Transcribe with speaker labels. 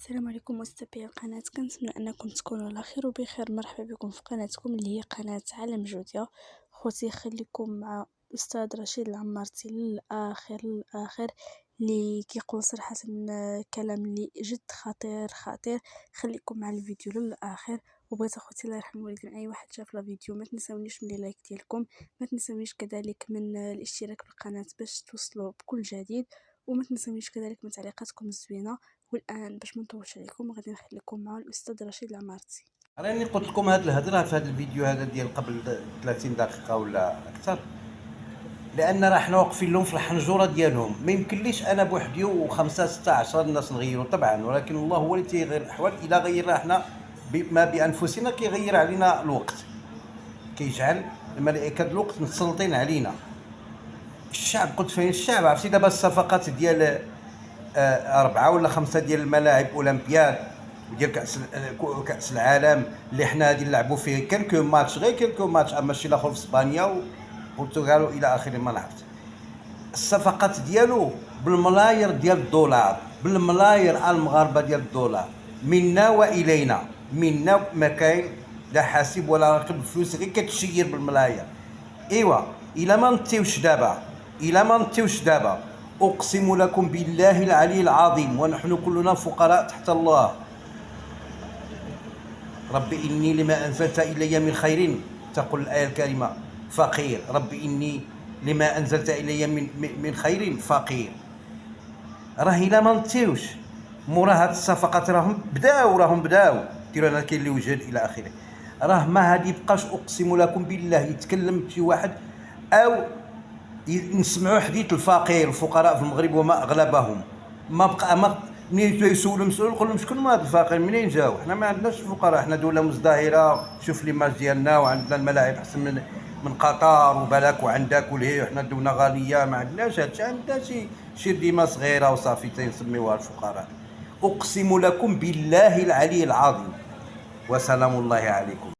Speaker 1: السلام عليكم مستمعي القناة، كنتمنى انكم تكونوا على خير وبخير. مرحبا بكم في قناتكم اللي هي قناة عالم جوديا. خوتي خليكم مع الاستاذ رشيد العمارتي للاخر اللي كيقول صراحة كلام اللي جد خطير. خليكم مع الفيديو للاخر. وبغيت اخوتي الله يرحم الوالدين اي واحد شاف الفيديو ما تنساونيش من لايك ديالكم، ما تنساونيش كذلك من الاشتراك بالقناة باش توصلوا بكل جديد، وما تنساونيش كذلك من تعليقاتكم الزوينه. والان باش ما نطولش عليكم غادي نخليكم مع الاستاذ رشيد العمارتي.
Speaker 2: راني قلت لكم هاد الهضره في هذا الفيديو هذا ديال قبل 30 دقيقه ولا اكثر، لان راه حنا واقفين لهم في الحنجره ديالهم. ما يمكنليش انا بوحدي وخمسه سته 10 الناس نغيروا طبعا، ولكن الله هو اللي تيغير الاحوال. الا غيرنا حنا ما بانفسنا كيغير علينا الوقت، كيجعل الملائكه الوقت متسلطين علينا. الشعب قلت فين الشعب؟ عرفتي دابا الصفقات ديال 4 ولا 5 ديال الملاعب اولمبياد وديال كاس العالم اللي حنا غادي نلعبوا فيه كلكو ماتش، غير كلكو ماتش، اما شي الاخر في اسبانيا وبرتغال والى اخره ما نعرفت. الصفقات ديالو بالملاير ديال الدولار، بالملاير المغاربه ديال الدولار، منا والينا. منا ما كاين لا حاسب ولا راقب، الفلوس غير كتشير بالملاير. ايوا الا ما نطيوش دابا اقسم لكم بالله العلي العظيم ونحن كلنا فقراء تحت الله. ربي اني لما انزلت الي من خير، تقول الايه الكريمه فقير. ربي اني لما انزلت الي من خير فقير. راه الا ما نطيوش مورا هاد الصفقات راهم بداو ديروا لنا كاين اللي وجد الى اخره. راه ما غادي يبقاش، اقسم لكم بالله يتكلم شي واحد او نسمعوا حديث الفقير الفقراء في المغرب وما اغلبهم. ما بقى ما منين يسولوا مسؤول يقول لهم شكون هذا الفقير منين جاو؟ حنا ما عندناش فقراء، حنا دوله مزدهره. شوف ليماج ديالنا وعندنا الملاعب احسن من قطر وبلاك وعندك ولهي. حنا دوله غنيه ما عندناش هادشي، عندنا شي ديما صغيره وصافي تنسميوها الفقراء. اقسم لكم بالله العلي العظيم وسلام الله عليكم.